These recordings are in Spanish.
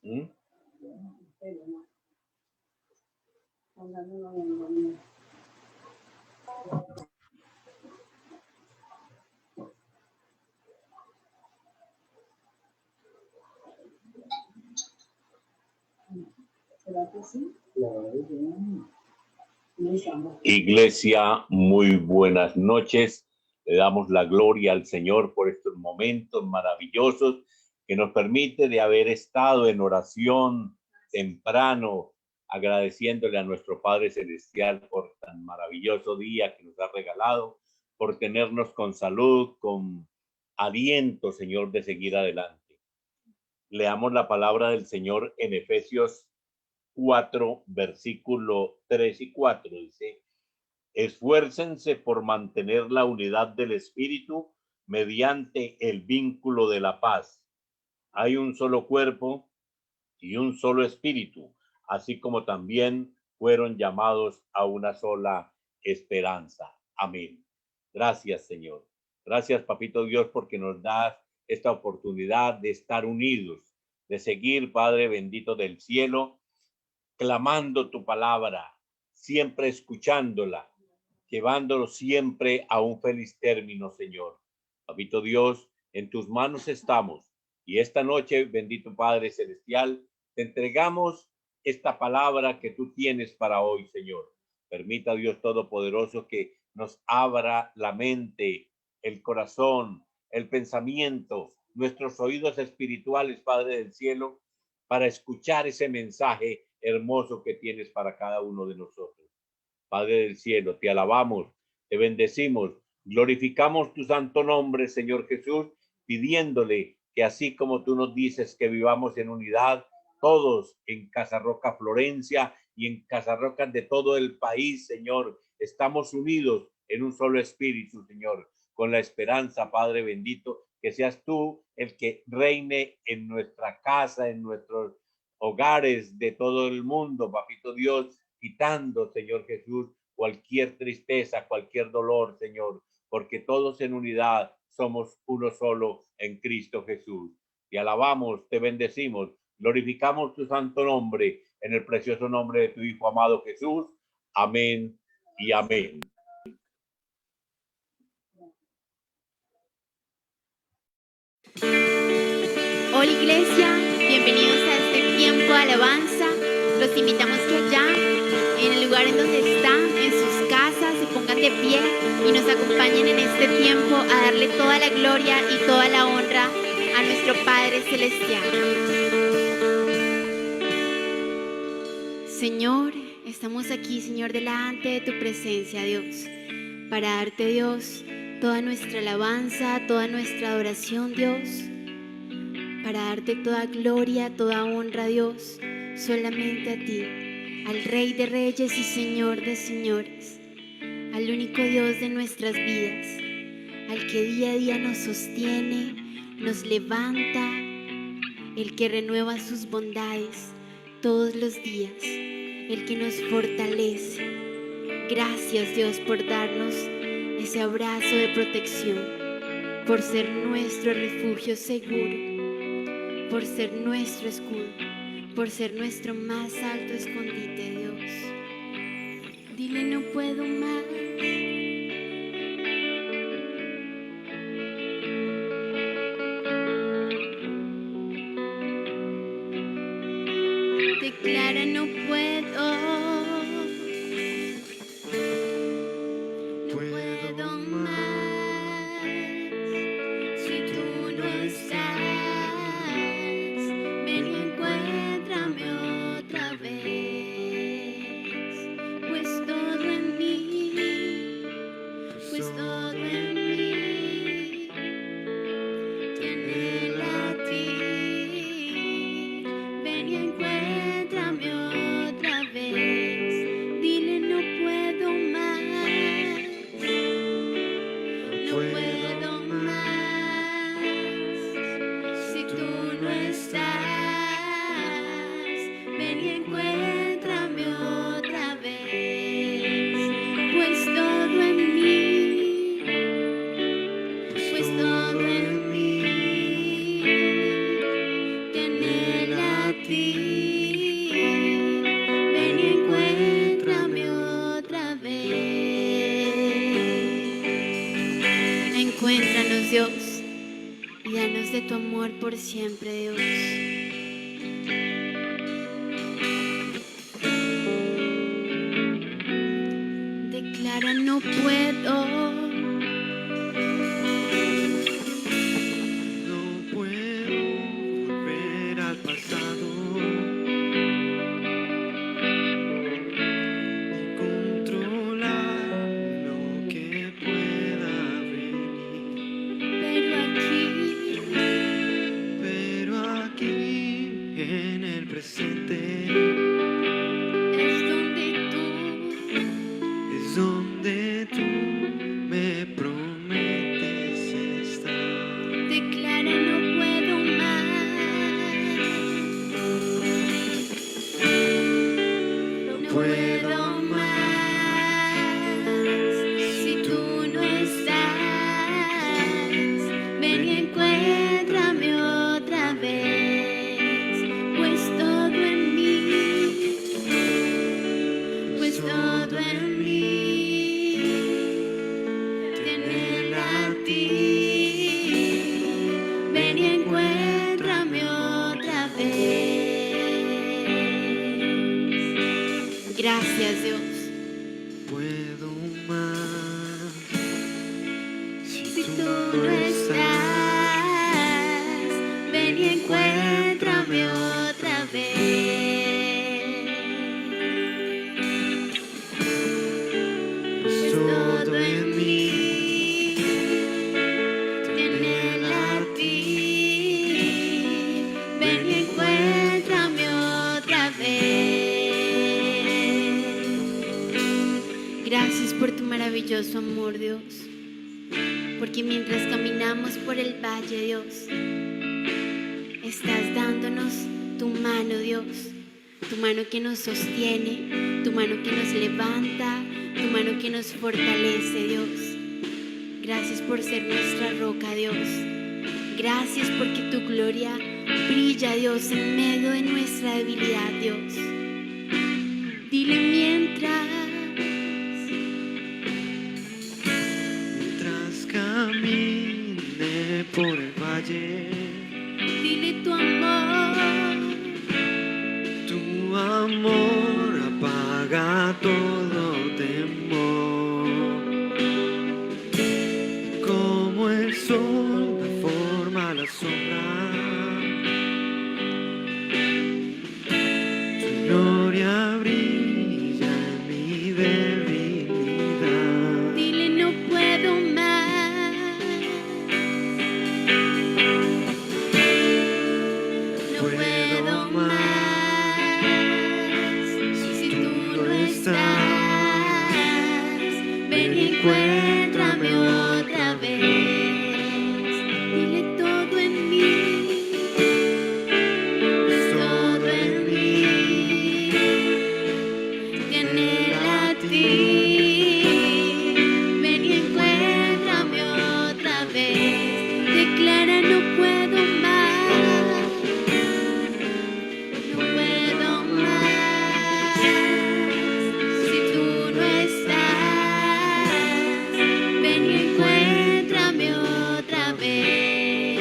¿Mm? Iglesia, muy buenas noches. Le damos la gloria al Señor por estos momentos maravillosos que nos permite de haber estado en oración temprano, agradeciéndole a nuestro Padre Celestial por tan maravilloso día que nos ha regalado, por tenernos con salud, con aliento, Señor, de seguir adelante. Leamos la palabra del Señor en Efesios 4, versículo 3 y 4. Dice: esfuércense por mantener la unidad del espíritu mediante el vínculo de la paz. Hay un solo cuerpo y un solo espíritu, así como también fueron llamados a una sola esperanza. Amén. Gracias, Señor. Gracias, Papito Dios, porque nos das esta oportunidad de estar unidos, de seguir, Padre bendito del cielo, clamando tu palabra, siempre escuchándola, llevándolo siempre a un feliz término, Señor. Papito Dios, en tus manos estamos. Y esta noche, bendito Padre Celestial, te entregamos esta palabra que tú tienes para hoy, Señor. Permita, Dios Todopoderoso, que nos abra la mente, el corazón, el pensamiento, nuestros oídos espirituales, Padre del cielo, para escuchar ese mensaje hermoso que tienes para cada uno de nosotros. Padre del cielo, te alabamos, te bendecimos, glorificamos tu santo nombre, Señor Jesús, pidiéndole que así como tú nos dices que vivamos en unidad, todos en Casa Roca Florencia y en Casa Rocas de todo el país, Señor, estamos unidos en un solo espíritu, Señor, con la esperanza, Padre bendito, que seas tú el que reine en nuestra casa, en nuestros hogares de todo el mundo, Papito Dios, quitando, Señor Jesús, cualquier tristeza, cualquier dolor, Señor, porque todos en unidad somos uno solo en Cristo Jesús. Te alabamos, te bendecimos, glorificamos tu santo nombre en el precioso nombre de tu Hijo amado Jesús. Amén y amén. Hola Iglesia, bienvenidos a este tiempo de alabanza. Los invitamos que allá, en el lugar en donde están, en sus casas, se pongan de pie y nos acompañen en este tiempo a darle toda la gloria y toda la honra a nuestro Padre Celestial. Señor, estamos aquí, Señor, delante de tu presencia, Dios, para darte, Dios, toda nuestra alabanza, toda nuestra adoración, Dios, para darte toda gloria, toda honra, Dios, solamente a ti, al Rey de Reyes y Señor de Señores, al único Dios de nuestras vidas, al que día a día nos sostiene, nos levanta, el que renueva sus bondades todos los días, el que nos fortalece. Gracias, Dios, por darnos ese abrazo de protección, por ser nuestro refugio seguro, por ser nuestro escudo, por ser nuestro más alto escondite, Dios. Dile: no puedo más. Declara: no puedo. No puedo más. Si tú no estás, ven y encuéntrame otra vez. Pues todo en mí, pues todo en mí te anhela a ti. Ven y encuéntrame otra vez. Dile: no puedo más. Encuéntranos, Dios, y danos de tu amor por siempre, Dios. Declara: no puedo. Gracias, Dios. Puedo más Si tú no estás, ven y encuéntrame otra vez. Pues todo en mí te anhela a ti. Ven y encuéntrame otra vez. Gracias por tu maravilloso amor, Dios. Porque mientras caminamos por el valle, Dios, estás dándonos tu mano, Dios. Tu mano que nos sostiene, tu mano que nos levanta, tu mano que nos fortalece, Dios. Gracias por ser nuestra roca, Dios. Gracias porque tu gloria brilla, Dios, en medio de nuestra debilidad, Dios. Dile: mientras camine por el valle, dile tu amor apaga todo temor. Como el sol deforma la sombra, tu gloria brilla en mi debilidad. Dile: no puedo más. No puedo más. Si tú no estás, ven y encuéntrame otra vez. Dile: todo en mí, pues todo en mí te anhela a ti. Ven y encuéntrame otra vez. Declara: no puedo más. No puedo más. Si tú no estás, ven y encuéntrame otra vez.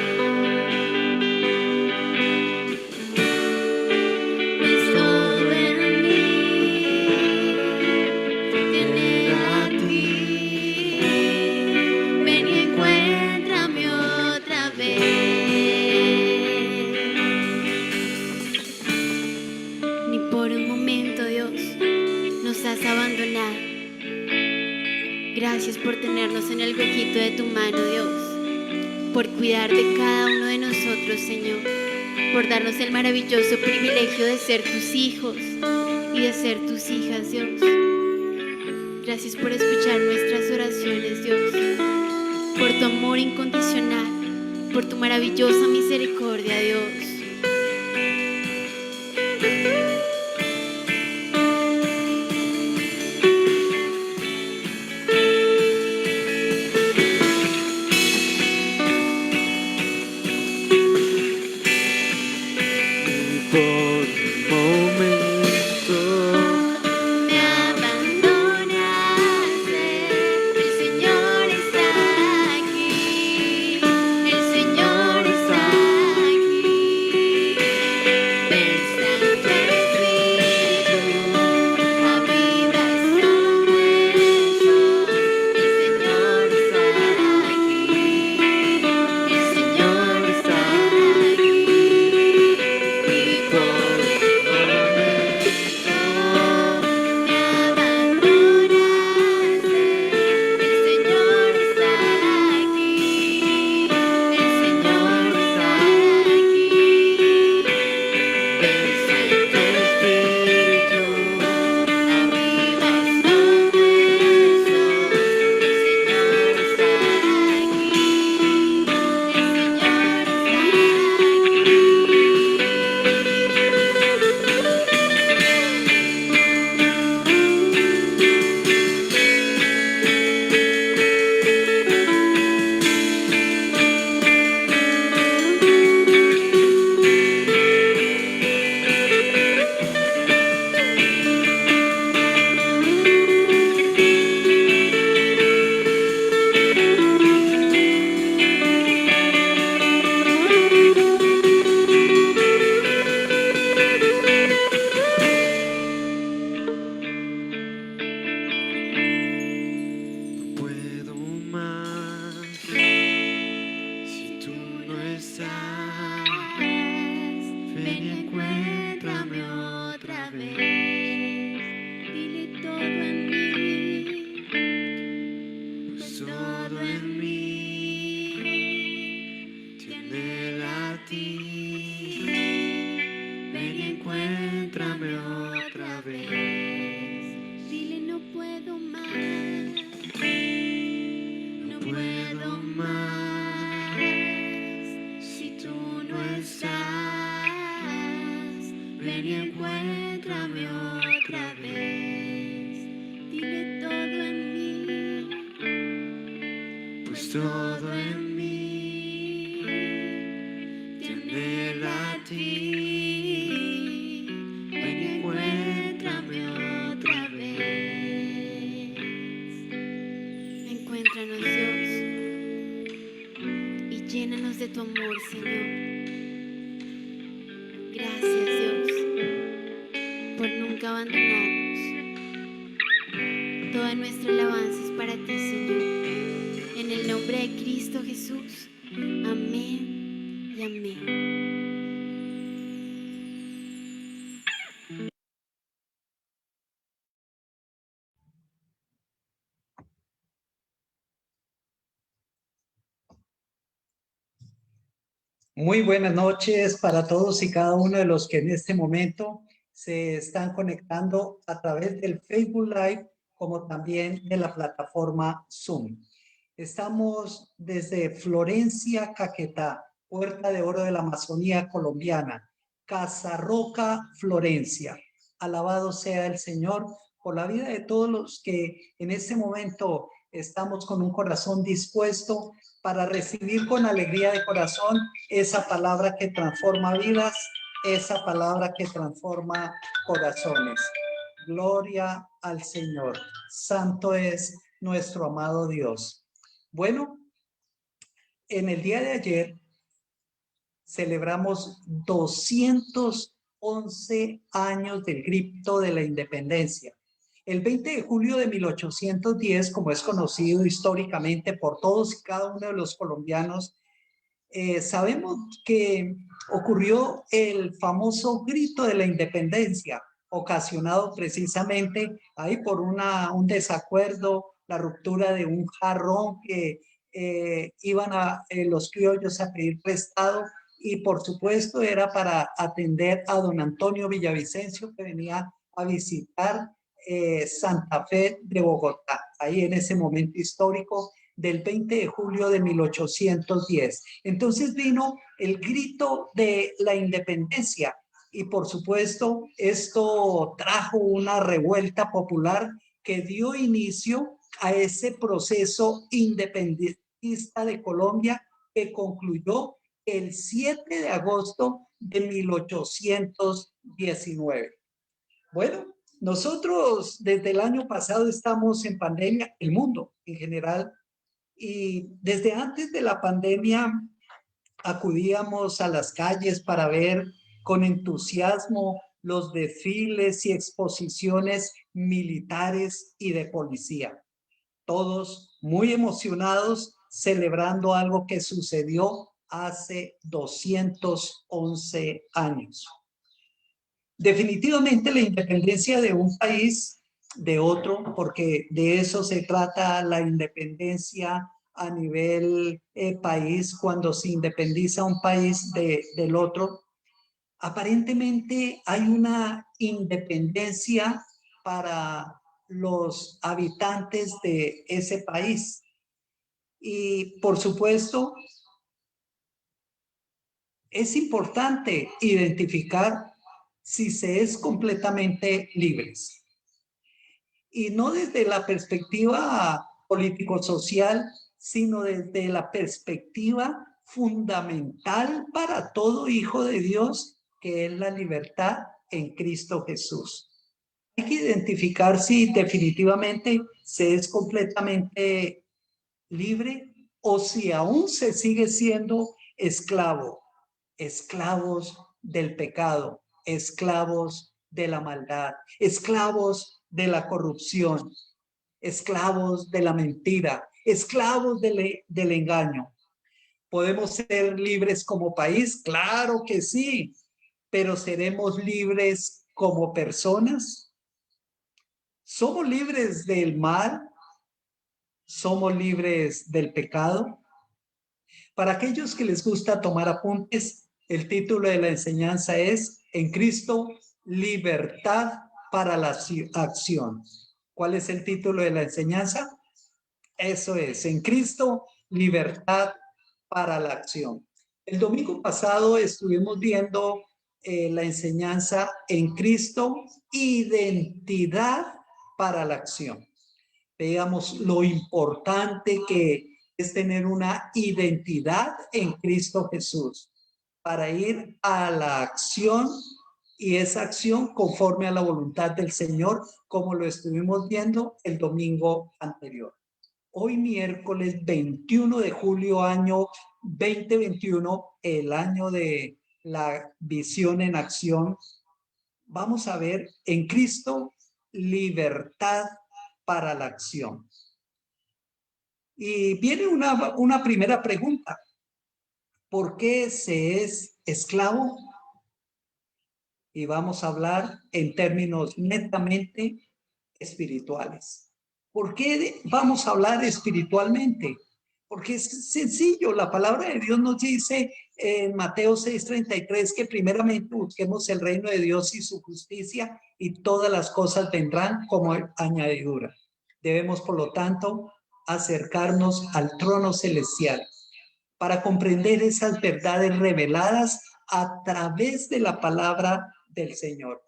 Pues todo en mí te anhela a ti. Ven y encuéntrame otra vez. Ni por un momento, Dios, nos has abandonado. Gracias por tenernos en el huequito de tu mano, Dios. Por cuidar de cada uno de nosotros, Señor. Por darnos el maravilloso privilegio de ser tus hijos y de ser tus hijas, Dios. Gracias por escuchar nuestras oraciones, Dios. Por tu amor incondicional, por tu maravillosa misericordia, Dios. Por un momento Me abandonaste, el Señor está aquí. pues todo en mí tiene a ti. Ven y encuéntrame otra vez. Dile no puedo más, No puedo más si tú no estás. Ven y encuéntrame otra vez. dile todo en mí, Pues todo en mí tiene a ti. Ven y encuéntrame otra vez. encuéntranos Dios y llénanos de tu amor, Señor. Gracias Dios por nunca abandonarnos. Toda nuestra alabanza es para ti, Señor. En el nombre de Cristo Jesús. Amén y amén. Muy buenas noches para todos y cada uno de los que en este momento se están conectando a través del Facebook Live, como también de la plataforma Zoom. Estamos desde Florencia, Caquetá, Puerta de Oro de la Amazonía colombiana, Casa Roca, Florencia. Alabado sea el Señor por la vida de todos los que en este momento estamos con un corazón dispuesto para recibir con alegría de corazón esa palabra que transforma vidas, esa palabra que transforma corazones. Gloria al Señor. Santo es nuestro amado Dios. Bueno, en el día de ayer celebramos 211 años del grito de la independencia. El 20 de julio de 1810, como es conocido históricamente por todos y cada uno de los colombianos, sabemos que ocurrió el famoso grito de la independencia, ocasionado precisamente ahí por un desacuerdo, la ruptura de un jarrón que iban los criollos a pedir prestado, y por supuesto era para atender a don Antonio Villavicencio, que venía a visitar Santa Fe de Bogotá, ahí en ese momento histórico del 20 de julio de 1810. Entonces vino el grito de la independencia y por supuesto esto trajo una revuelta popular que dio inicio a ese proceso independentista de Colombia, que concluyó el 7 de agosto de 1819. Bueno, nosotros desde el año pasado estamos en pandemia, el mundo en general, y desde antes de la pandemia acudíamos a las calles para ver con entusiasmo los desfiles y exposiciones militares y de policía. Todos muy emocionados celebrando algo que sucedió hace 211 años. Definitivamente la independencia de un país de otro, porque de eso se trata la independencia a nivel país, cuando se independiza un país del otro, aparentemente hay una independencia para los habitantes de ese país. Y por supuesto, es importante identificar si se es completamente libres. Y no desde la perspectiva político-social, sino desde la perspectiva fundamental para todo hijo de Dios, que es la libertad en Cristo Jesús. Hay que identificar si definitivamente se es completamente libre o si aún se sigue siendo esclavo, esclavos del pecado, esclavos de la maldad, esclavos de la corrupción, esclavos de la mentira, esclavos del engaño. ¿Podemos ser libres como país? Claro que sí, pero ¿seremos libres como personas? ¿Somos libres del mal? ¿Somos libres del pecado? Para aquellos que les gusta tomar apuntes, el título de la enseñanza es En Cristo, libertad para la acción. ¿Cuál es el título de la enseñanza? Eso es, En Cristo, libertad para la acción. El domingo pasado estuvimos viendo la enseñanza En Cristo, identidad para la acción. Veamos lo importante que es tener una identidad en Cristo Jesús para ir a la acción y esa acción conforme a la voluntad del Señor, como lo estuvimos viendo el domingo anterior. Hoy miércoles 21 de julio año 2021, el año de la visión en acción, vamos a ver en Cristo libertad para la acción. Y viene una primera pregunta. ¿Por qué se es esclavo? Y vamos a hablar en términos netamente espirituales. ¿Por qué vamos a hablar espiritualmente? Porque es sencillo, la palabra de Dios nos dice en Mateo 6:33 que primeramente busquemos el reino de Dios y su justicia y todas las cosas vendrán como añadidura. Debemos, por lo tanto, acercarnos al trono celestial para comprender esas verdades reveladas a través de la palabra del Señor.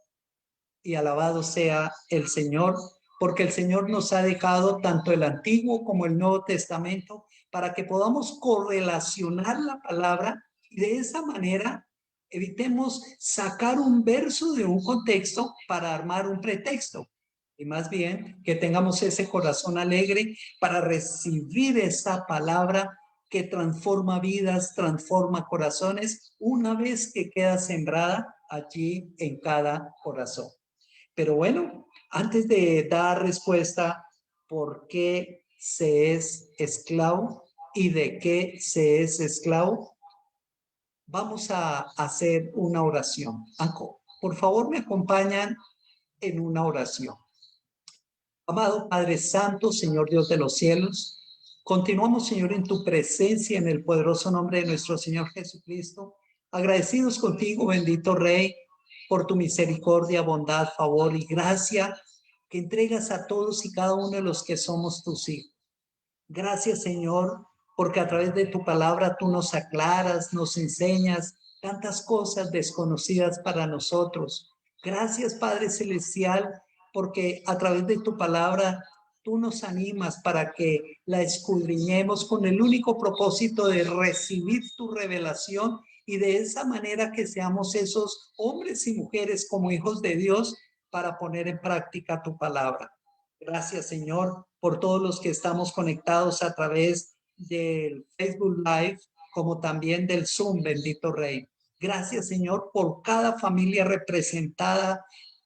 Y alabado sea el Señor, porque el Señor nos ha dejado tanto el Antiguo como el Nuevo Testamento para que podamos correlacionar la palabra y de esa manera evitemos sacar un verso de un contexto para armar un pretexto. Y más bien que tengamos ese corazón alegre para recibir esa palabra que transforma vidas, transforma corazones, una vez que queda sembrada allí en cada corazón. Pero bueno, antes de dar respuesta por qué se es esclavo y de qué se es esclavo, vamos a hacer una oración. Por favor, me acompañan en una oración. Amado Padre Santo, Señor Dios de los cielos, continuamos, Señor, en tu presencia, en el poderoso nombre de nuestro Señor Jesucristo, agradecidos contigo, bendito Rey, por tu misericordia, bondad, favor y gracia que entregas a todos y cada uno de los que somos tus hijos. Gracias, Señor, porque a través de tu palabra tú nos aclaras, nos enseñas tantas cosas desconocidas para nosotros. Gracias, Padre Celestial, porque a través de tu palabra tú nos animas para que la escudriñemos con el único propósito de recibir tu revelación y de esa manera que seamos esos hombres y mujeres como hijos de Dios para poner en práctica tu palabra. Gracias, Señor, por todos los que estamos conectados a través del Facebook Live, como también del Zoom, bendito Rey. Gracias, Señor, por cada familia representada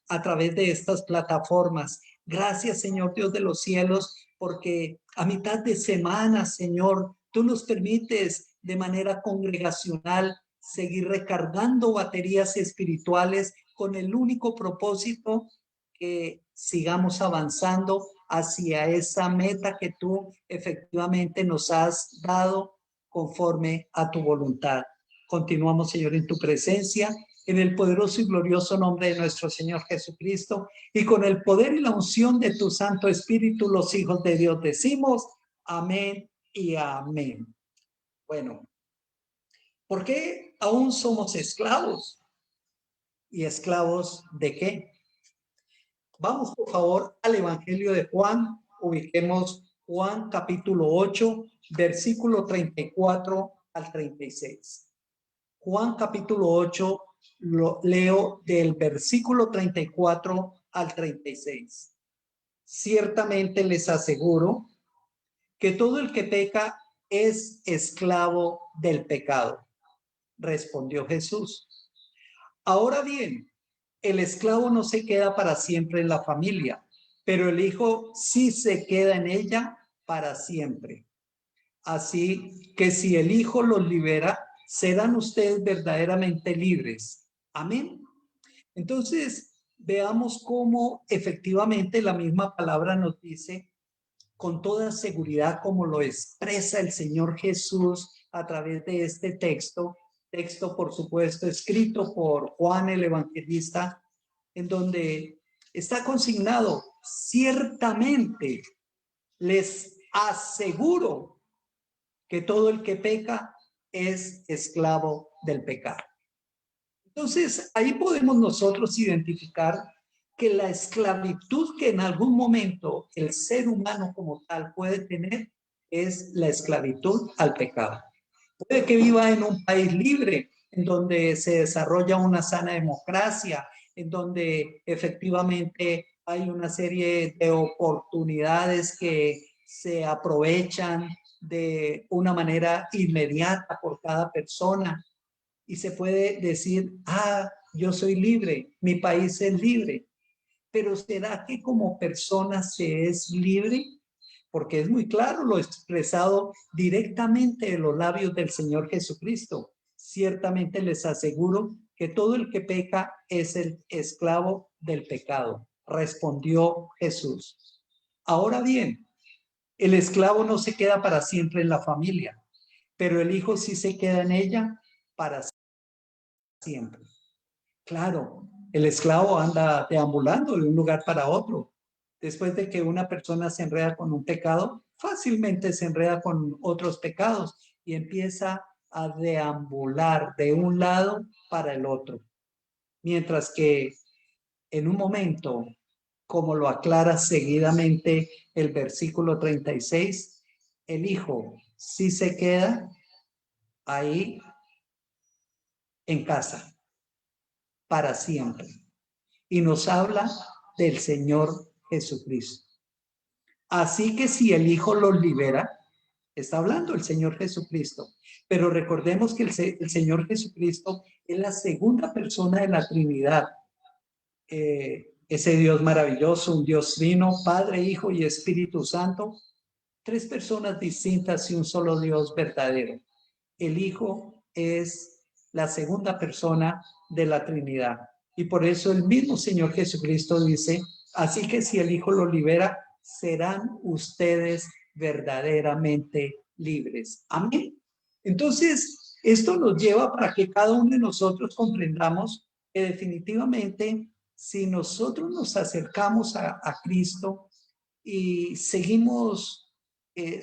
a través de estas plataformas. Gracias, Señor Dios de los cielos, porque a mitad de semana, Señor, tú nos permites de manera congregacional seguir recargando baterías espirituales con el único propósito que sigamos avanzando hacia esa meta que tú efectivamente nos has dado conforme a tu voluntad. Continuamos, Señor, en tu presencia, en el poderoso y glorioso nombre de nuestro Señor Jesucristo, y con el poder y la unción de tu Santo Espíritu, los hijos de Dios decimos amén y amén. Bueno, ¿por qué aún somos esclavos? ¿Y esclavos de qué? Vamos, por favor, al Evangelio de Juan. Ubiquemos Juan capítulo 8, versículo 34 al 36. Juan capítulo 8, lo leo del versículo 34 al 36. Ciertamente les aseguro que todo el que peca es esclavo del pecado. Respondió Jesús. Ahora bien, el esclavo no se queda para siempre en la familia, pero el hijo sí se queda en ella para siempre. Así que si el hijo los libera, serán ustedes verdaderamente libres. Amén. Entonces, veamos cómo efectivamente la misma palabra nos dice con toda seguridad, como lo expresa el Señor Jesús a través de este texto, por supuesto escrito por Juan el Evangelista, en donde está consignado: ciertamente les aseguro que todo el que peca es esclavo del pecado. Entonces, ahí podemos nosotros identificar que la esclavitud que en algún momento el ser humano como tal puede tener es la esclavitud al pecado. Puede que viva en un país libre, en donde se desarrolla una sana democracia, en donde efectivamente hay una serie de oportunidades que se aprovechan de una manera inmediata por cada persona, y se puede decir: yo soy libre, mi país es libre. Pero ¿será que como persona se es libre? Porque es muy claro lo expresado directamente de los labios del Señor Jesucristo. Ciertamente les aseguro que todo el que peca es el esclavo del pecado, respondió Jesús. Ahora bien, el esclavo no se queda para siempre en la familia, pero el hijo sí se queda en ella para siempre. Claro, el esclavo anda deambulando de un lugar para otro. Después de que una persona se enreda con un pecado, fácilmente se enreda con otros pecados y empieza a deambular de un lado para el otro. Mientras que en un momento, como lo aclara seguidamente el versículo 36, el hijo sí se queda ahí en casa para siempre. Y nos habla del Señor Jesucristo. Así que si el Hijo los libera, está hablando el Señor Jesucristo. Pero recordemos que el Señor Jesucristo es la segunda persona de la Trinidad. Ese Dios maravilloso, un Dios trino, Padre, Hijo y Espíritu Santo. Tres personas distintas y un solo Dios verdadero. El Hijo es la segunda persona de la Trinidad. Y por eso el mismo Señor Jesucristo dice: así que si el Hijo los libera, serán ustedes verdaderamente libres. Amén. Entonces, esto nos lleva para que cada uno de nosotros comprendamos que definitivamente, si nosotros nos acercamos a Cristo y seguimos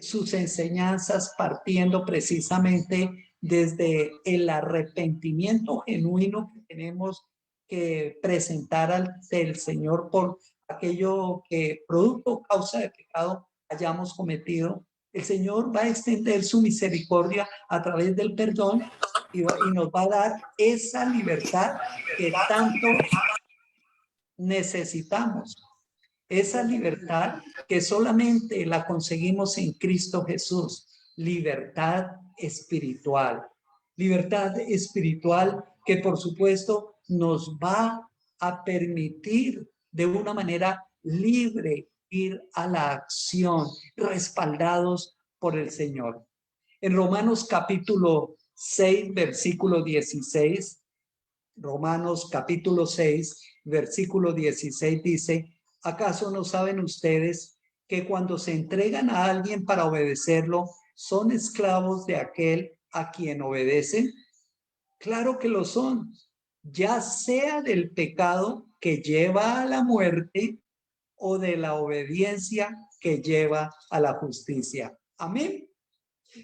sus enseñanzas partiendo precisamente desde el arrepentimiento genuino que tenemos que presentar ante el Señor por aquello que producto o causa de pecado hayamos cometido, el Señor va a extender su misericordia a través del perdón y nos va a dar esa libertad que tanto necesitamos. Esa libertad que solamente la conseguimos en Cristo Jesús. Libertad espiritual. Libertad espiritual que por supuesto nos va a permitir de una manera libre ir a la acción, respaldados por el Señor. En Romanos capítulo 6, versículo 16, Romanos capítulo 6, versículo 16 dice: ¿acaso no saben ustedes que cuando se entregan a alguien para obedecerlo, son esclavos de aquel a quien obedecen? Claro que lo son, ya sea del pecado que lleva a la muerte o de la obediencia que lleva a la justicia. Amén.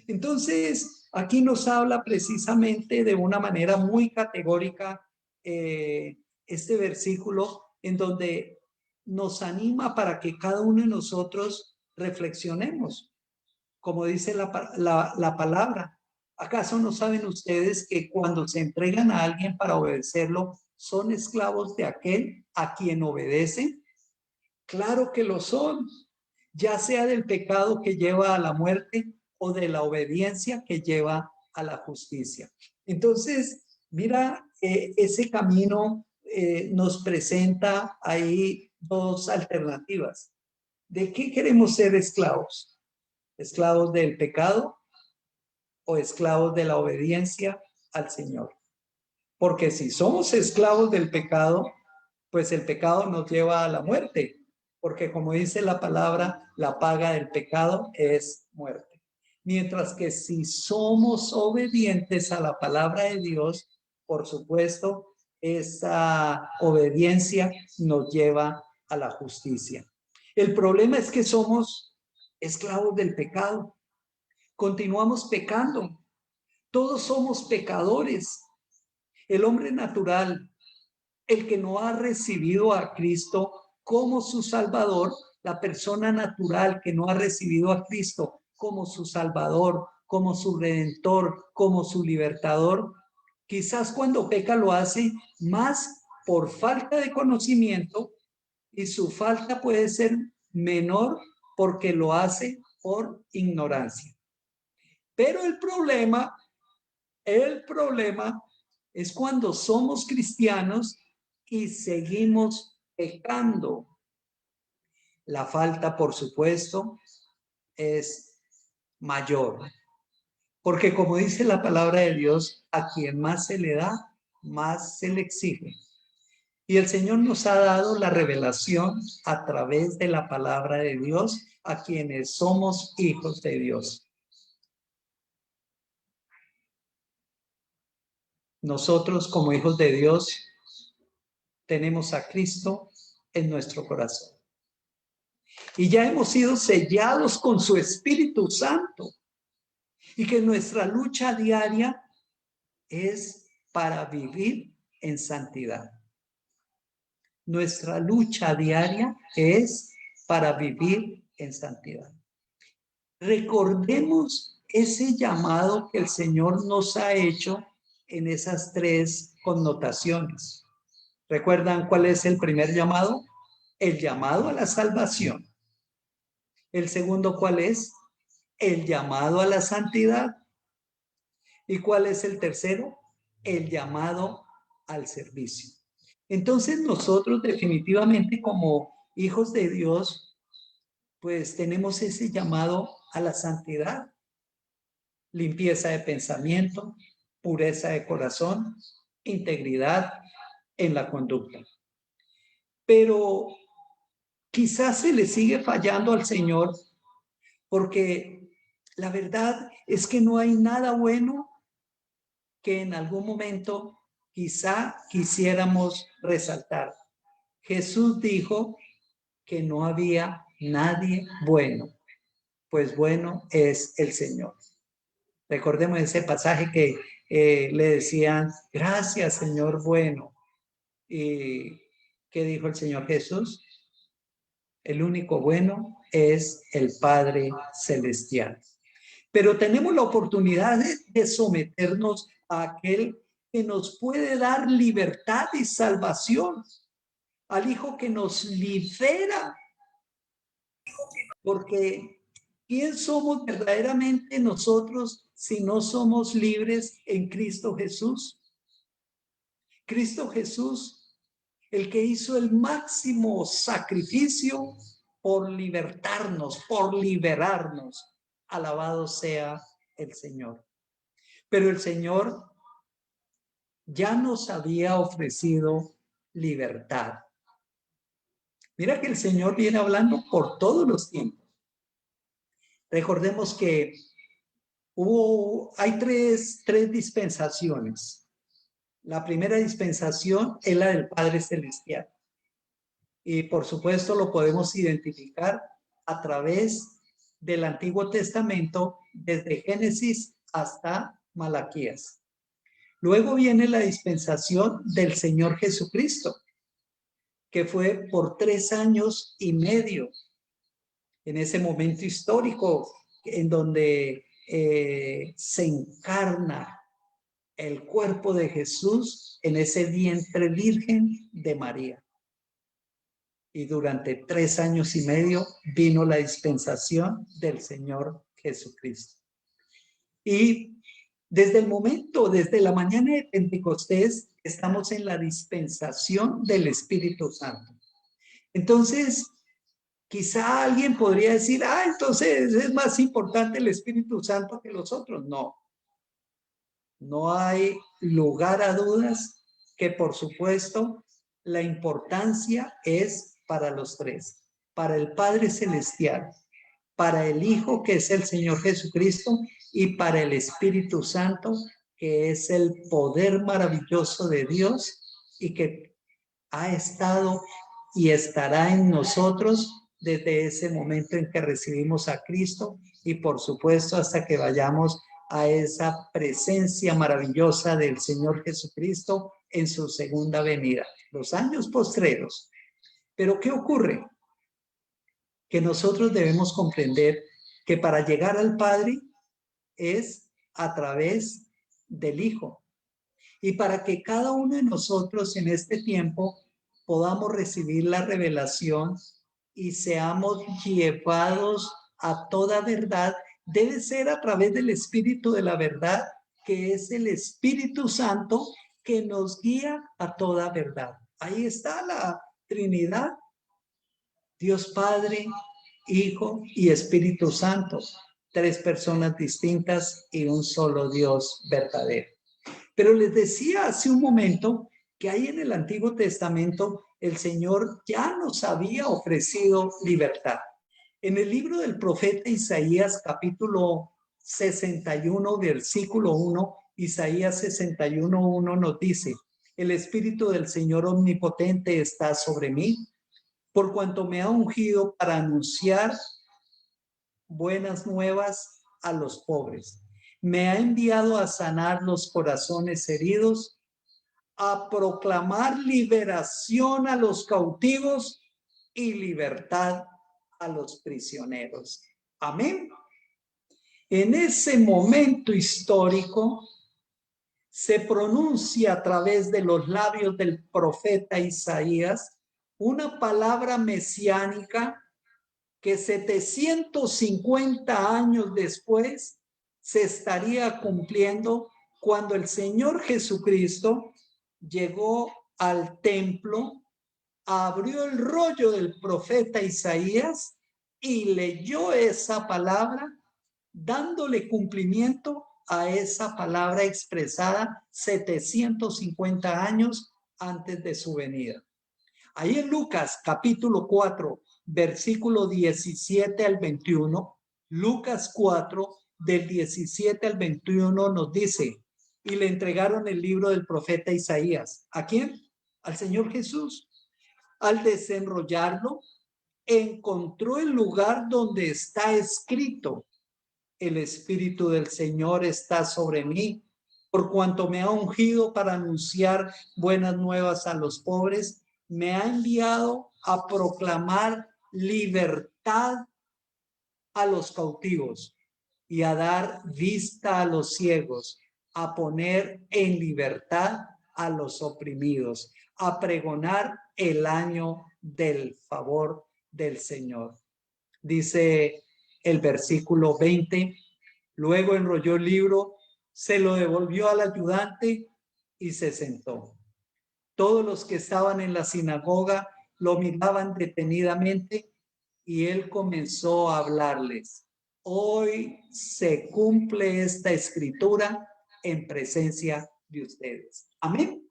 Entonces, aquí nos habla precisamente de una manera muy categórica este versículo, en donde nos anima para que cada uno de nosotros reflexionemos. Como dice la palabra: ¿acaso no saben ustedes que cuando se entregan a alguien para obedecerlo, son esclavos de aquel a quien obedecen? Claro que lo son, ya sea del pecado que lleva a la muerte o de la obediencia que lleva a la justicia. Entonces, mira, ese camino nos presenta ahí dos alternativas. ¿De qué queremos ser esclavos? ¿Esclavos del pecado o esclavos de la obediencia al Señor? Porque si somos esclavos del pecado, pues el pecado nos lleva a la muerte, porque como dice la palabra, la paga del pecado es muerte. Mientras que si somos obedientes a la palabra de Dios, por supuesto, esa obediencia nos lleva a la justicia. El problema es que somos esclavos del pecado. Continuamos pecando. Todos somos pecadores. El hombre natural, el que no ha recibido a Cristo como su Salvador, la persona natural que no ha recibido a Cristo como su Salvador, como su Redentor, como su Libertador, quizás cuando peca lo hace más por falta de conocimiento y su falta puede ser menor porque lo hace por ignorancia. Pero el problema es cuando somos cristianos y seguimos pecando. La falta, por supuesto, es mayor. Porque como dice la palabra de Dios, a quien más se le da, más se le exige. Y el Señor nos ha dado la revelación a través de la palabra de Dios a quienes somos hijos de Dios. Nosotros como hijos de Dios tenemos a Cristo en nuestro corazón. Y ya hemos sido sellados con su Espíritu Santo. Y que nuestra lucha diaria es para vivir en santidad. Nuestra lucha diaria es para vivir en santidad. Recordemos ese llamado que el Señor nos ha hecho en esas tres connotaciones. ¿Recuerdan cuál es el primer llamado? El llamado a la salvación. El segundo, ¿cuál es? El llamado a la santidad. ¿Y cuál es el tercero? El llamado al servicio. Entonces nosotros definitivamente como hijos de Dios, pues tenemos ese llamado a la santidad, limpieza de pensamiento, pureza de corazón, integridad en la conducta. Pero quizás se le sigue fallando al Señor porque la verdad es que no hay nada bueno que en algún momento quizá quisiéramos resaltar. Jesús dijo que no había nadie bueno, pues bueno es el Señor. Recordemos ese pasaje que le decían, gracias Señor bueno. ¿Y qué dijo el Señor Jesús? El único bueno es el Padre Celestial. Pero tenemos la oportunidad de someternos a aquel que nos puede dar libertad y salvación, al Hijo que nos libera. Porque ¿quién somos verdaderamente nosotros si no somos libres en Cristo Jesús? Cristo Jesús, el que hizo el máximo sacrificio por libertarnos, por liberarnos. Alabado sea el Señor. Pero el Señor ya nos había ofrecido libertad. Mira que el Señor viene hablando por todos los tiempos. Recordemos que hay tres dispensaciones. La primera dispensación es la del Padre Celestial. Y por supuesto lo podemos identificar a través del Antiguo Testamento, desde Génesis hasta Malaquías. Luego viene la dispensación del Señor Jesucristo, que fue por 3 años y medio, en ese momento histórico en donde se encarna el cuerpo de Jesús en ese vientre virgen de María. Y durante 3 años y medio vino la dispensación del Señor Jesucristo. Y desde el momento, desde la mañana de Pentecostés, estamos en la dispensación del Espíritu Santo. Entonces, quizá alguien podría decir, entonces es más importante el Espíritu Santo que los otros. No. No hay lugar a dudas que, por supuesto, la importancia es para los tres. para el Padre Celestial, para el Hijo, que es el Señor Jesucristo, y para el Espíritu Santo, que es el poder maravilloso de Dios y que ha estado y estará en nosotros desde ese momento en que recibimos a Cristo y por supuesto hasta que vayamos a esa presencia maravillosa del Señor Jesucristo en su segunda venida, los años postreros. Pero ¿qué ocurre? Que nosotros debemos comprender que para llegar al Padre es a través del Hijo. Y para que cada uno de nosotros en este tiempo podamos recibir la revelación y seamos llevados a toda verdad, debe ser a través del Espíritu de la verdad, que es el Espíritu Santo que nos guía a toda verdad. Ahí está la Trinidad, Dios Padre, Hijo y Espíritu Santo, tres personas distintas y un solo Dios verdadero. Pero les decía hace un momento que ahí en el Antiguo Testamento el Señor ya nos había ofrecido libertad. En el libro del profeta Isaías, capítulo 61, versículo 1, Isaías 61:1 nos dice: el Espíritu del Señor Omnipotente está sobre mí, por cuanto me ha ungido para anunciar buenas nuevas a los pobres. Me ha enviado a sanar los corazones heridos, a proclamar liberación a los cautivos y libertad a los prisioneros. Amén. En ese momento histórico se pronuncia a través de los labios del profeta Isaías una palabra mesiánica que 750 años después se estaría cumpliendo cuando el Señor Jesucristo llegó al templo, abrió el rollo del profeta Isaías y leyó esa palabra, dándole cumplimiento a esa palabra expresada 750 años antes de su venida. Ahí en Lucas capítulo 4, versículo 17 al 21, Lucas 4, del 17 al 21 nos dice: y le entregaron el libro del profeta Isaías. ¿A quién? Al Señor Jesús. Al desenrollarlo, encontró el lugar donde está escrito: el Espíritu del Señor está sobre mí, por cuanto me ha ungido para anunciar buenas nuevas a los pobres, me ha enviado a proclamar libertad a los cautivos y a dar vista a los ciegos, a poner en libertad a los oprimidos, a pregonar el año del favor del Señor. Dice el versículo 20, luego enrolló el libro, se lo devolvió al ayudante y se sentó. Todos los que estaban en la sinagoga lo miraban detenidamente y él comenzó a hablarles: hoy se cumple esta escritura en presencia de ustedes. Amén.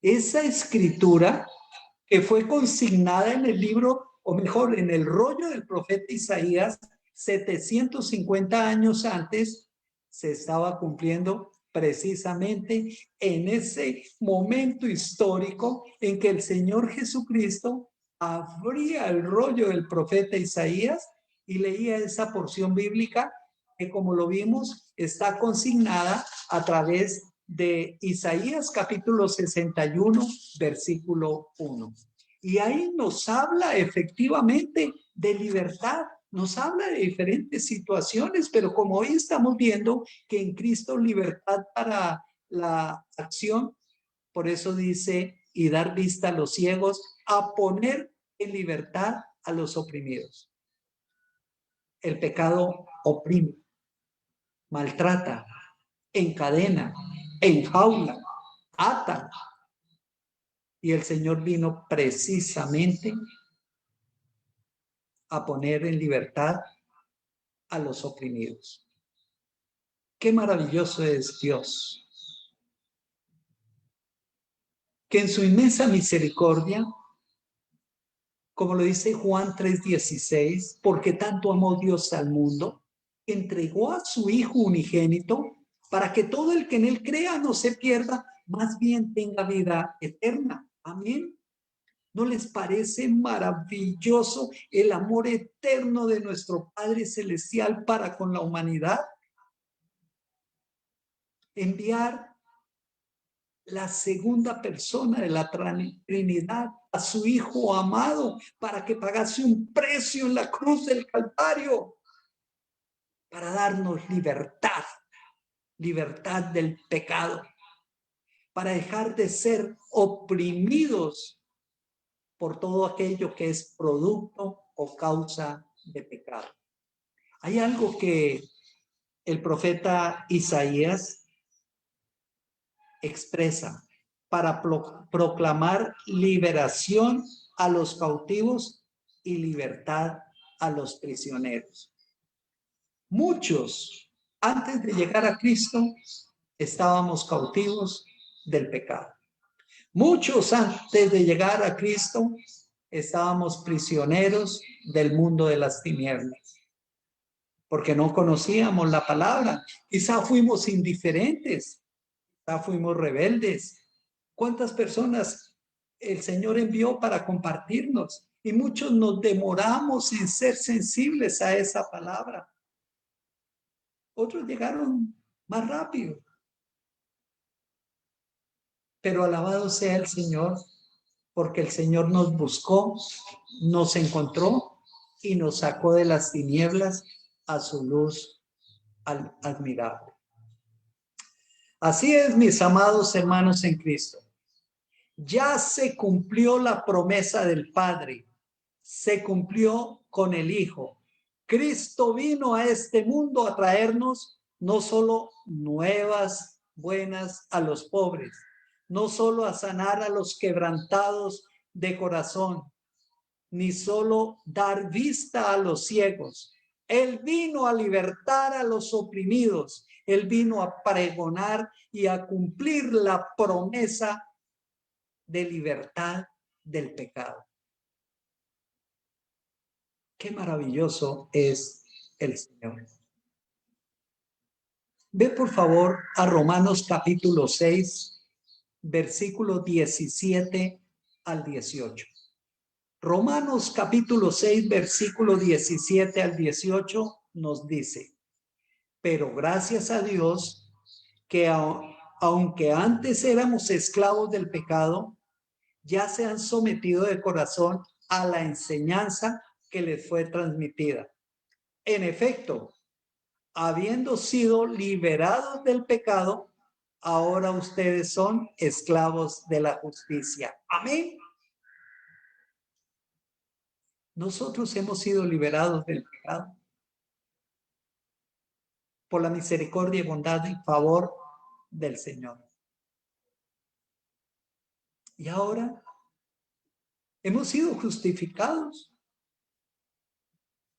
Esa escritura que fue consignada en el libro, o mejor, en el rollo del profeta Isaías, 750 años antes, se estaba cumpliendo precisamente en ese momento histórico en que el Señor Jesucristo abría el rollo del profeta Isaías y leía esa porción bíblica que, como lo vimos, está consignada a través de Isaías capítulo 61, versículo 1. Y ahí nos habla efectivamente de libertad, nos habla de diferentes situaciones, pero como hoy estamos viendo que en Cristo libertad para la acción, por eso dice: y dar vista a los ciegos, a poner en libertad a los oprimidos. El pecado oprime, maltrata, encadena, enjaula, ata. Y el Señor vino precisamente a poner en libertad a los oprimidos. Qué maravilloso es Dios, que en su inmensa misericordia como lo dice Juan 3:16, porque tanto amó Dios al mundo, entregó a su Hijo unigénito para que todo el que en él crea no se pierda, más bien tenga vida eterna. Amén. ¿No les parece maravilloso el amor eterno de nuestro Padre Celestial para con la humanidad? Enviar la segunda persona de la Trinidad a su Hijo amado para que pagase un precio en la cruz del Calvario para darnos libertad, libertad del pecado, para dejar de ser oprimidos por todo aquello que es producto o causa de pecado. Hay algo que el profeta Isaías expresa para proclamar liberación a los cautivos y libertad a los prisioneros. Muchos, antes de llegar a Cristo, estábamos cautivos del pecado. Muchos, antes de llegar a Cristo, estábamos prisioneros del mundo de las tinieblas, porque no conocíamos la palabra. Quizá fuimos indiferentes, quizá fuimos rebeldes. ¿Cuántas personas el Señor envió para compartirnos? Y muchos nos demoramos en ser sensibles a esa palabra. Otros llegaron más rápido. Pero alabado sea el Señor, porque el Señor nos buscó, nos encontró y nos sacó de las tinieblas a su luz admirable. Así es, mis amados hermanos en Cristo. Ya se cumplió la promesa del Padre, se cumplió con el Hijo. Cristo vino a este mundo a traernos no solo nuevas buenas a los pobres, no solo a sanar a los quebrantados de corazón, ni solo dar vista a los ciegos. Él vino a libertar a los oprimidos. Él vino a pregonar y a cumplir la promesa de libertad del pecado. Qué maravilloso es el Señor. Ve por favor a Romanos capítulo 6, versículo 17 al 18. Romanos capítulo 6, versículo 17 al 18 nos dice: pero gracias a Dios que aunque antes éramos esclavos del pecado, ya se han sometido de corazón a la enseñanza que les fue transmitida. En efecto, habiendo sido liberados del pecado, ahora ustedes son esclavos de la justicia. Amén. Nosotros hemos sido liberados del pecado por la misericordia y bondad y favor del Señor. Y ahora hemos sido justificados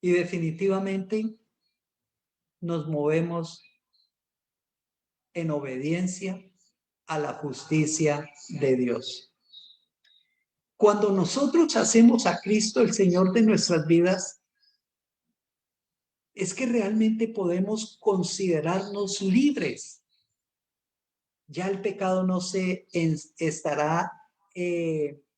y definitivamente nos movemos en obediencia a la justicia de Dios. Cuando nosotros hacemos a Cristo el Señor de nuestras vidas, es que realmente podemos considerarnos libres. Ya el pecado no se estará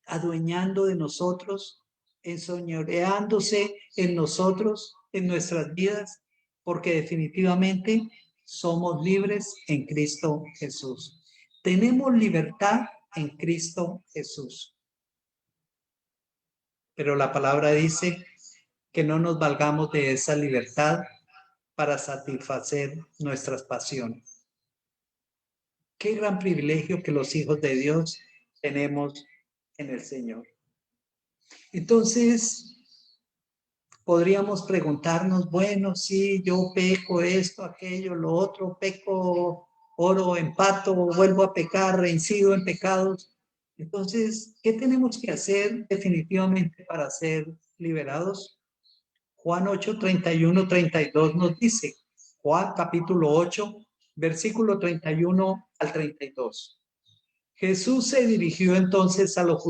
adueñando de nosotros, enseñoreándose en nosotros, en nuestras vidas, porque definitivamente somos libres en Cristo Jesús. Tenemos libertad en Cristo Jesús. Pero la palabra dice que no nos valgamos de esa libertad para satisfacer nuestras pasiones. Qué gran privilegio que los hijos de Dios tenemos en el Señor. Entonces, podríamos preguntarnos, bueno, sí, yo peco esto, aquello, lo otro, peco, oro, empato, vuelvo a pecar, reincido en pecados. Entonces, ¿qué tenemos que hacer definitivamente para ser liberados? Juan 8, 31, 32 nos dice, Juan capítulo 8, versículo 31 al 32. Jesús se dirigió entonces a los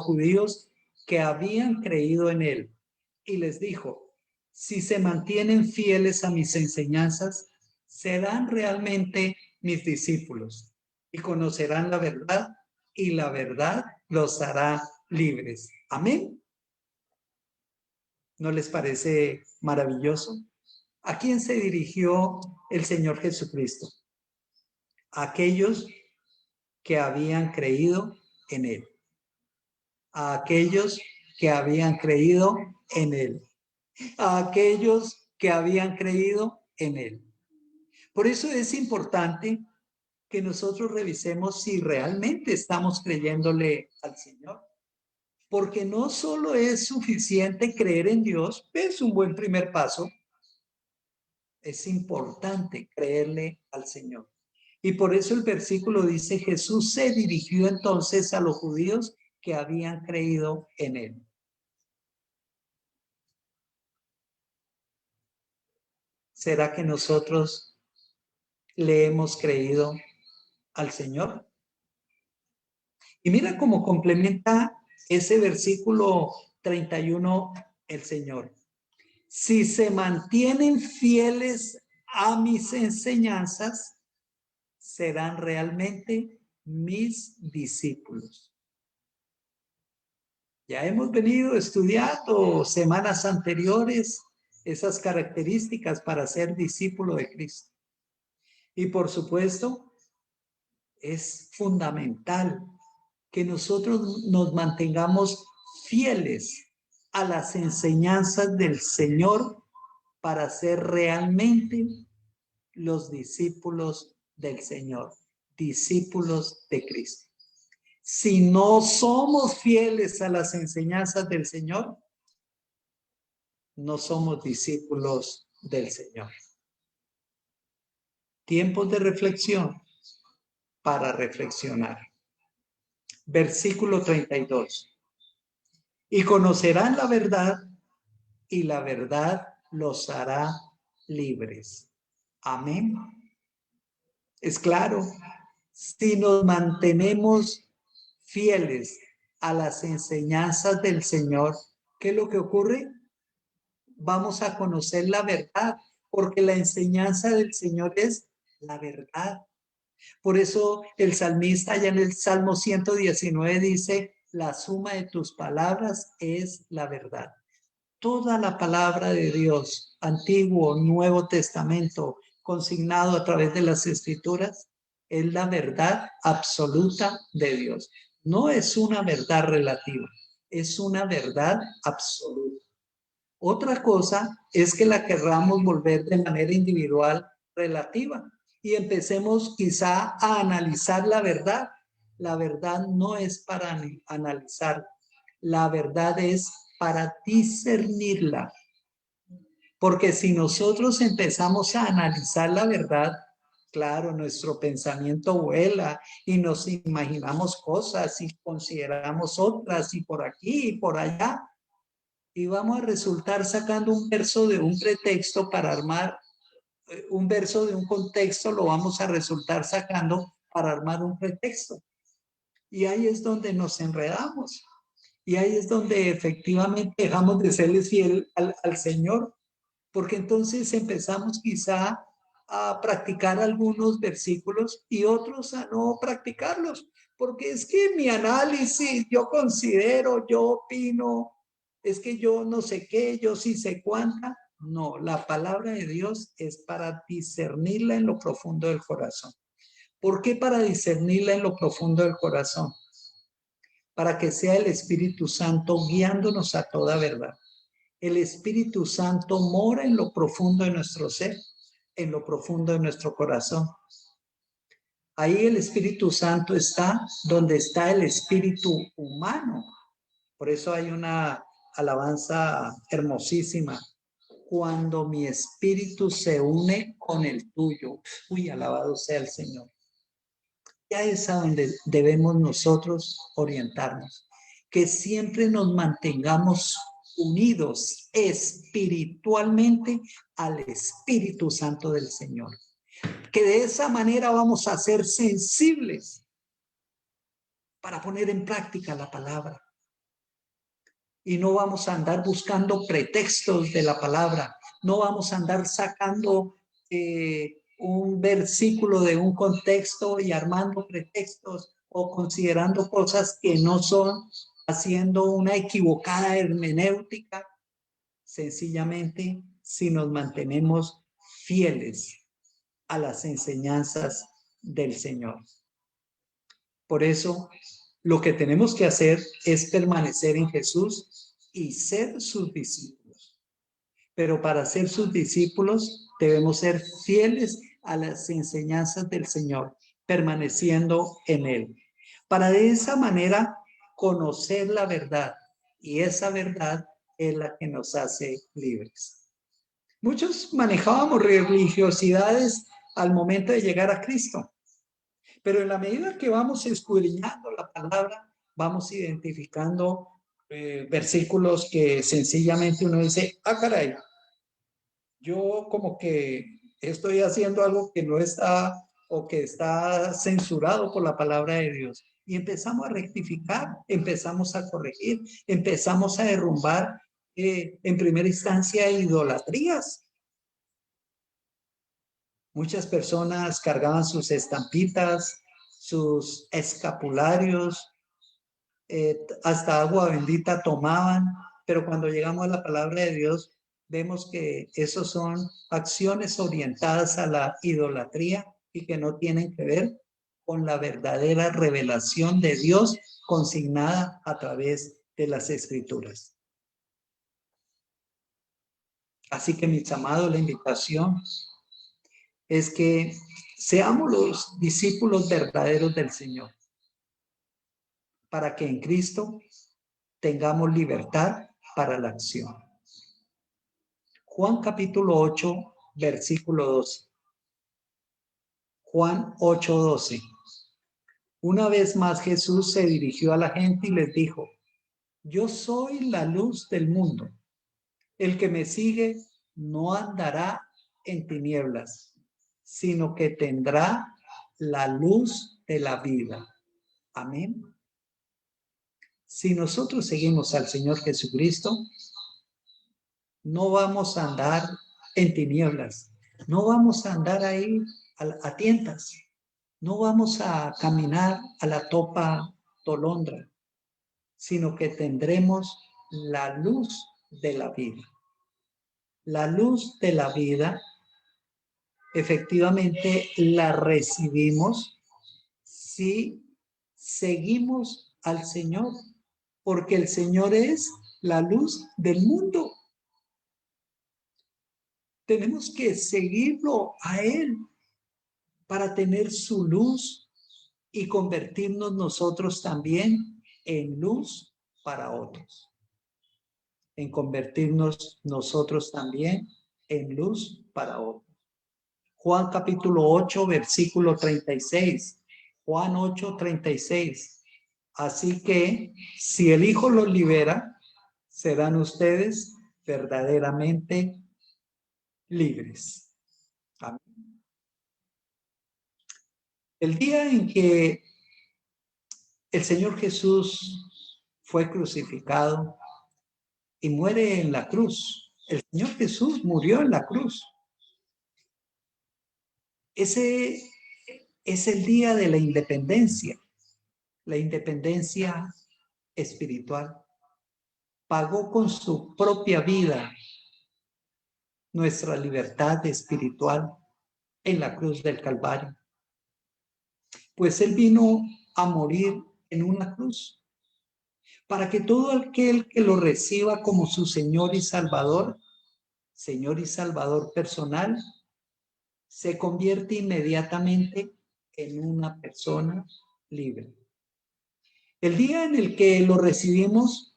judíos que habían creído en él y les dijo: si se mantienen fieles a mis enseñanzas, serán realmente mis discípulos y conocerán la verdad, y la verdad los hará libres. Amén. ¿No les parece maravilloso? ¿A quién se dirigió el Señor Jesucristo? A aquellos que habían creído en él. A aquellos que habían creído en él. A aquellos que habían creído en él. Por eso es importante que nosotros revisemos si realmente estamos creyéndole al Señor. Porque no solo es suficiente creer en Dios, es un buen primer paso. Es importante creerle al Señor. Y por eso el versículo dice: Jesús se dirigió entonces a los judíos que habían creído en él. ¿Será que nosotros le hemos creído al Señor? Y mira cómo complementa ese versículo 31 el Señor. Si se mantienen fieles a mis enseñanzas, serán realmente mis discípulos. Ya hemos venido estudiando semanas anteriores esas características para ser discípulo de Cristo. Y por supuesto, es fundamental que nosotros nos mantengamos fieles a las enseñanzas del Señor para ser realmente los discípulos del Señor, discípulos de Cristo. Si no somos fieles a las enseñanzas del Señor, no somos discípulos del Señor. Tiempos de reflexión para reflexionar. Versículo 32. Y conocerán la verdad, y la verdad los hará libres. Amén. Es claro, si nos mantenemos fieles a las enseñanzas del Señor, ¿qué es lo que ocurre? Vamos a conocer la verdad, porque la enseñanza del Señor es la verdad. Por eso el salmista allá en el Salmo 119 dice: la suma de tus palabras es la verdad. Toda la palabra de Dios, Antiguo, Nuevo Testamento, consignado a través de las Escrituras, es la verdad absoluta de Dios. No es una verdad relativa, es una verdad absoluta. Otra cosa es que la querramos volver de manera individual relativa y empecemos quizá a analizar la verdad. La verdad no es para analizar, la verdad es para discernirla. Porque si nosotros empezamos a analizar la verdad, claro, nuestro pensamiento vuela y nos imaginamos cosas y consideramos otras y por aquí y por allá. Y vamos a resultar sacando un verso de un pretexto para armar, un verso de un contexto lo vamos a resultar sacando para armar un pretexto. Y ahí es donde nos enredamos. Y ahí es donde efectivamente dejamos de serles fiel al Señor. Porque entonces empezamos quizá a practicar algunos versículos y otros a no practicarlos. Porque es que mi análisis, yo considero, yo opino, es que yo no sé qué, yo sí sé cuánta. No, la palabra de Dios es para discernirla en lo profundo del corazón. ¿Por qué para discernirla en lo profundo del corazón? Para que sea el Espíritu Santo guiándonos a toda verdad. El Espíritu Santo mora en lo profundo de nuestro ser, en lo profundo de nuestro corazón. Ahí el Espíritu Santo está donde está el espíritu humano. Por eso hay una alabanza hermosísima. Cuando mi espíritu se une con el tuyo. Uy, alabado sea el Señor. Ya es a donde debemos nosotros orientarnos. Que siempre nos mantengamos unidos espiritualmente al Espíritu Santo del Señor. Que de esa manera vamos a ser sensibles para poner en práctica la palabra. y no vamos a andar buscando pretextos de la palabra, no vamos a andar sacando un versículo de un contexto y armando pretextos o considerando cosas que no son, haciendo una equivocada hermenéutica. Sencillamente, si nos mantenemos fieles a las enseñanzas del Señor. Por eso, lo que tenemos que hacer es permanecer en Jesús y ser sus discípulos. Pero para ser sus discípulos debemos ser fieles a las enseñanzas del Señor, permaneciendo en Él. Para de esa manera conocer la verdad, y esa verdad es la que nos hace libres. Muchos manejábamos religiosidades al momento de llegar a Cristo, pero en la medida que vamos escudriñando la palabra, vamos identificando versículos que sencillamente uno dice, ah, caray, yo como que estoy haciendo algo que no está o que está censurado por la palabra de Dios. Y empezamos a rectificar, empezamos a corregir, empezamos a derrumbar en primera instancia idolatrías. Muchas personas cargaban sus estampitas, sus escapularios, hasta agua bendita tomaban, pero cuando llegamos a la palabra de Dios, vemos que esos son acciones orientadas a la idolatría y que no tienen que ver con la verdadera revelación de Dios consignada a través de las Escrituras. Así que, mis amados, la invitación es que seamos los discípulos verdaderos del Señor, para que en Cristo tengamos libertad para la acción. Juan capítulo 8, versículo 12. Juan 8, 12. Una vez más Jesús se dirigió a la gente y les dijo, yo soy la luz del mundo. El que me sigue no andará en tinieblas, sino que tendrá la luz de la vida. Amén. Si nosotros seguimos al Señor Jesucristo, no vamos a andar en tinieblas, no vamos a andar ahí a tientas, no vamos a caminar a la topa tolondra, sino que tendremos la luz de la vida. La luz de la vida, efectivamente, la recibimos si seguimos al Señor, porque el Señor es la luz del mundo. Tenemos que seguirlo a Él para tener su luz y convertirnos nosotros también en luz para otros. En convertirnos nosotros también en luz para otros. Juan capítulo 8, versículo 36. Juan 8, 36. Así que si el Hijo los libera, serán ustedes verdaderamente libres. Amén. El día en que el Señor Jesús fue crucificado y muere en la cruz, el Señor Jesús murió en la cruz. Ese es el día de la independencia espiritual. Pagó con su propia vida nuestra libertad espiritual en la cruz del Calvario. Pues Él vino a morir en una cruz para que todo aquel que lo reciba como su Señor y Salvador personal, se convierte inmediatamente en una persona libre. El día en el que lo recibimos,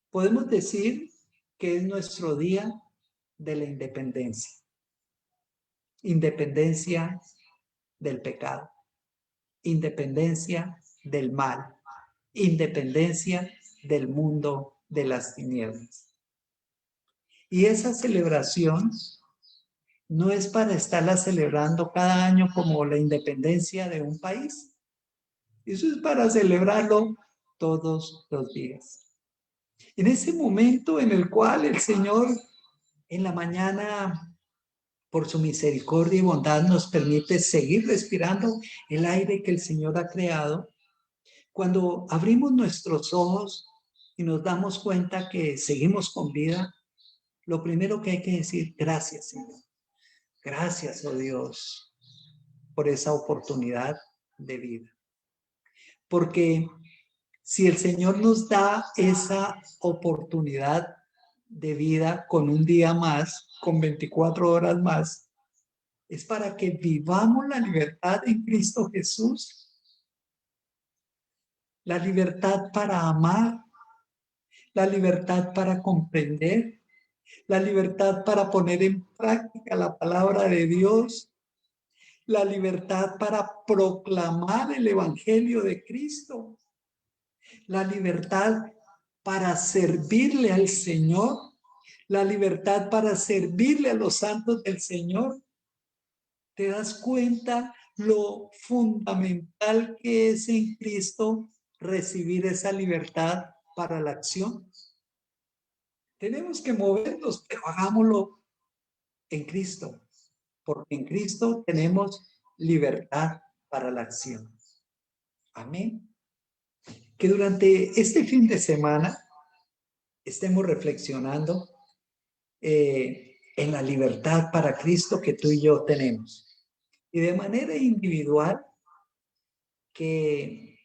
podemos decir que es nuestro día de la independencia. Independencia del pecado, independencia del mal, independencia del mundo de las tinieblas. Y esa celebración no es para estarla celebrando cada año como la independencia de un país. Eso es para celebrarlo todos los días. En ese momento en el cual el Señor en la mañana, por su misericordia y bondad, nos permite seguir respirando el aire que el Señor ha creado, cuando abrimos nuestros ojos y nos damos cuenta que seguimos con vida, lo primero que hay que decir, gracias, Señor. Gracias, oh Dios, por esa oportunidad de vida. Porque si el Señor nos da esa oportunidad de vida con un día más, con 24 horas más, es para que vivamos la libertad en Cristo Jesús, la libertad para amar, la libertad para comprender, la libertad para poner en práctica la palabra de Dios, la libertad para proclamar el Evangelio de Cristo, la libertad para servirle al Señor, la libertad para servirle a los santos del Señor. ¿Te das cuenta lo fundamental que es en Cristo recibir esa libertad para la acción? Tenemos que movernos, pero hagámoslo en Cristo, porque en Cristo tenemos libertad para la acción. Amén. Que durante este fin de semana estemos reflexionando en la libertad para Cristo que tú y yo tenemos. Y de manera individual, que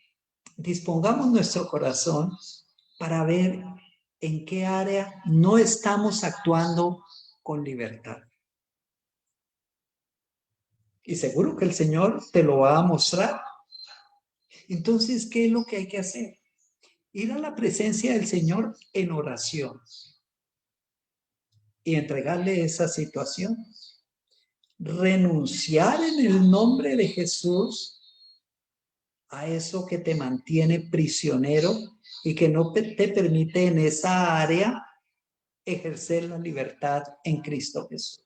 dispongamos nuestro corazón para ver en qué área no estamos actuando con libertad. Y seguro que el Señor te lo va a mostrar. Entonces, ¿qué es lo que hay que hacer? Ir a la presencia del Señor en oración y entregarle esa situación. Renunciar en el nombre de Jesús a eso que te mantiene prisionero y que no te permite en esa área ejercer la libertad en Cristo Jesús.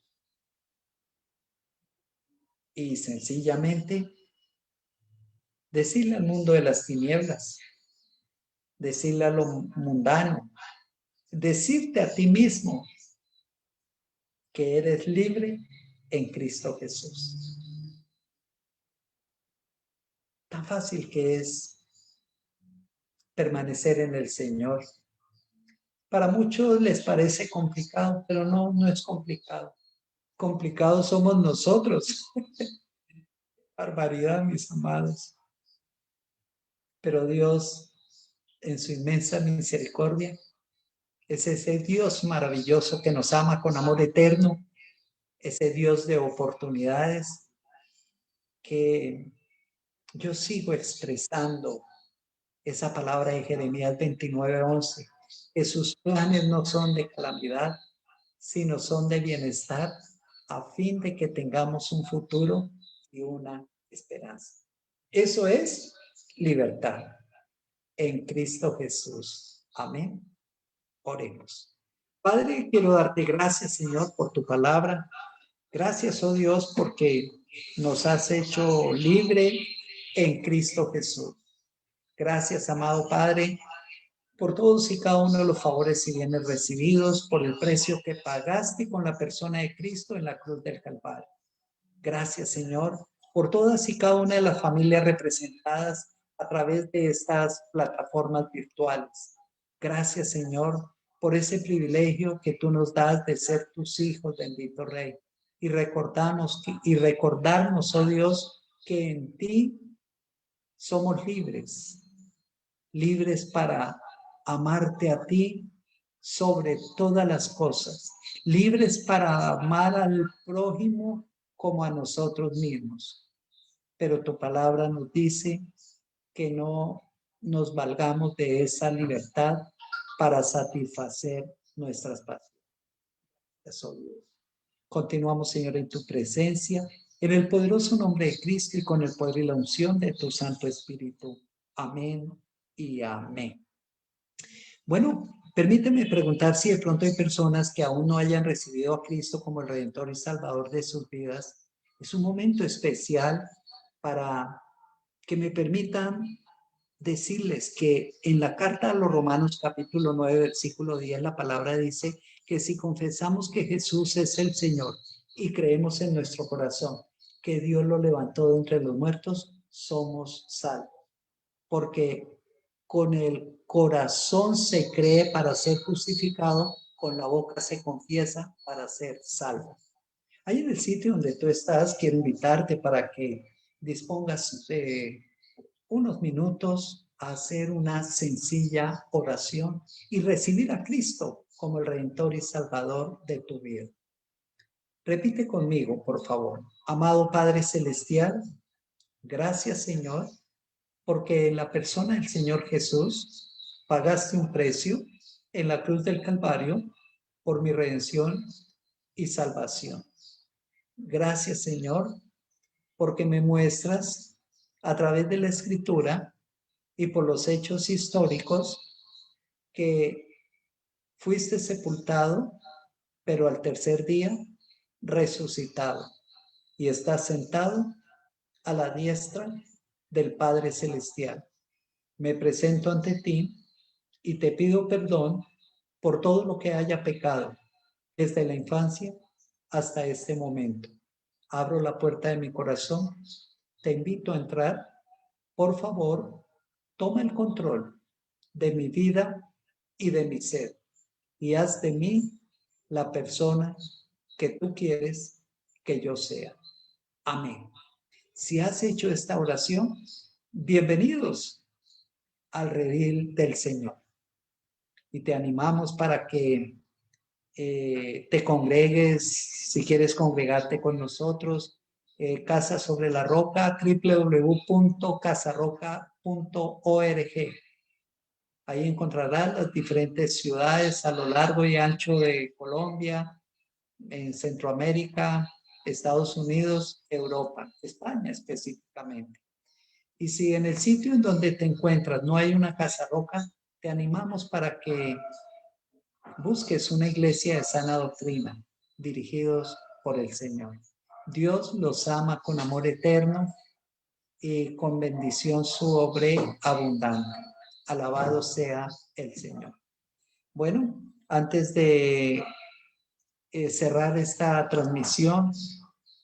Y sencillamente decirle al mundo de las tinieblas, decirle a lo mundano, decirte a ti mismo que eres libre en Cristo Jesús. Tan fácil que es permanecer en el Señor. Para muchos les parece complicado, pero no es complicado. Complicados somos nosotros. Barbaridad, mis amados. Pero Dios, en su inmensa misericordia, es ese Dios maravilloso que nos ama con amor eterno, ese Dios de oportunidades que yo sigo expresando esa palabra de Jeremías 29:11, que sus planes no son de calamidad, sino son de bienestar, a fin de que tengamos un futuro y una esperanza. Eso es libertad en Cristo Jesús. Amén. Oremos. Padre, quiero darte gracias, Señor, por tu palabra. Gracias, oh Dios, porque nos has hecho libre en Cristo Jesús. Gracias, amado Padre, por todos y cada uno de los favores y bienes recibidos, por el precio que pagaste con la persona de Cristo en la cruz del Calvario. Gracias, Señor, por todas y cada una de las familias representadas a través de estas plataformas virtuales. Gracias, Señor, por ese privilegio que tú nos das de ser tus hijos, bendito Rey. Y recordarnos, oh Dios, que en ti somos libres, libres para amarte a ti sobre todas las cosas, libres para amar al prójimo como a nosotros mismos. Pero tu palabra nos dice que no nos valgamos de esa libertad para satisfacer nuestras pasiones. Continuamos, Señor, en tu presencia, en el poderoso nombre de Cristo y con el poder y la unción de tu Santo Espíritu. Amén y amén. Bueno, permíteme preguntar si de pronto hay personas que aún no hayan recibido a Cristo como el Redentor y Salvador de sus vidas. Es un momento especial para que me permitan decirles que en la carta a los Romanos capítulo 9, versículo 10, la palabra dice que si confesamos que Jesús es el Señor y creemos en nuestro corazón que Dios lo levantó de entre los muertos, somos salvos. Porque con el corazón se cree para ser justificado, con la boca se confiesa para ser salvo. Ahí en el sitio donde tú estás, quiero invitarte para que dispongas unos minutos a hacer una sencilla oración y recibir a Cristo como el Redentor y Salvador de tu vida. Repite conmigo, por favor. Amado Padre Celestial, gracias, Señor, porque en la persona del Señor Jesús pagaste un precio en la cruz del Calvario por mi redención y salvación. Gracias, Señor, porque me muestras a través de la Escritura y por los hechos históricos que fuiste sepultado, pero al tercer día resucitado y estás sentado a la diestra del Padre Celestial. Me presento ante ti y te pido perdón por todo lo que haya pecado desde la infancia hasta este momento. Abro la puerta de mi corazón, te invito a entrar. Por favor, toma el control de mi vida y de mi ser y haz de mí la persona que tú quieres que yo sea. Amén. Si has hecho esta oración, bienvenidos al redil del Señor. Y te animamos para que te congregues, si quieres congregarte con nosotros. Casa sobre la Roca, www.casarroca.org. Ahí encontrarás las diferentes ciudades a lo largo y ancho de Colombia, en Centroamérica, Estados Unidos, Europa, España específicamente. Y si en el sitio en donde te encuentras no hay una Casa Roca, te animamos para que busques una iglesia de sana doctrina, dirigidos por el Señor. Dios los ama con amor eterno y con bendición sobreabundante. Alabado sea el Señor. Bueno, antes de cerrar esta transmisión,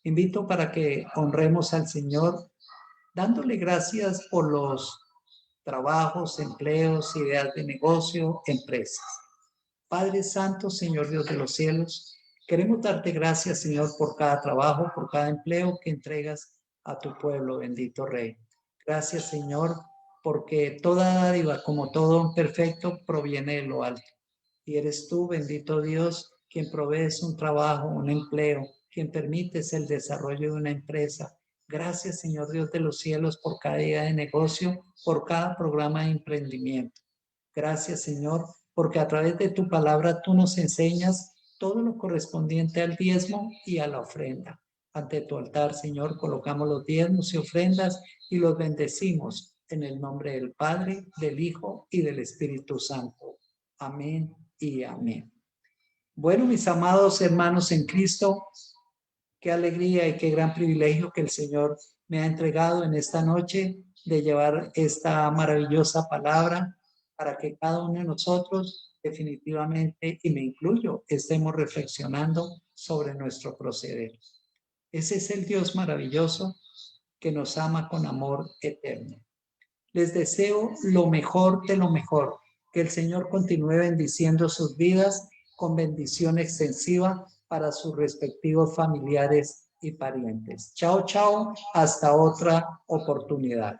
invito para que honremos al Señor dándole gracias por los trabajos, empleos, ideas de negocio, empresas. Padre Santo, Señor Dios de los cielos, queremos darte gracias, Señor, por cada trabajo, por cada empleo que entregas a tu pueblo, bendito Rey. Gracias, Señor, porque toda dádiva, como todo don perfecto, proviene de lo alto. Y eres tú, bendito Dios, quien provees un trabajo, un empleo, quien permites el desarrollo de una empresa. Gracias, Señor Dios de los cielos, por cada idea de negocio, por cada programa de emprendimiento. Gracias, Señor, porque a través de tu palabra tú nos enseñas todo lo correspondiente al diezmo y a la ofrenda. Ante tu altar, Señor, colocamos los diezmos y ofrendas y los bendecimos en el nombre del Padre, del Hijo y del Espíritu Santo. Amén y amén. Bueno, mis amados hermanos en Cristo, qué alegría y qué gran privilegio que el Señor me ha entregado en esta noche de llevar esta maravillosa palabra para que cada uno de nosotros definitivamente, y me incluyo, estemos reflexionando sobre nuestro proceder. Ese es el Dios maravilloso que nos ama con amor eterno. Les deseo lo mejor de lo mejor. Que el Señor continúe bendiciendo sus vidas con bendición extensiva para sus respectivos familiares y parientes. Chao, chao. Hasta otra oportunidad.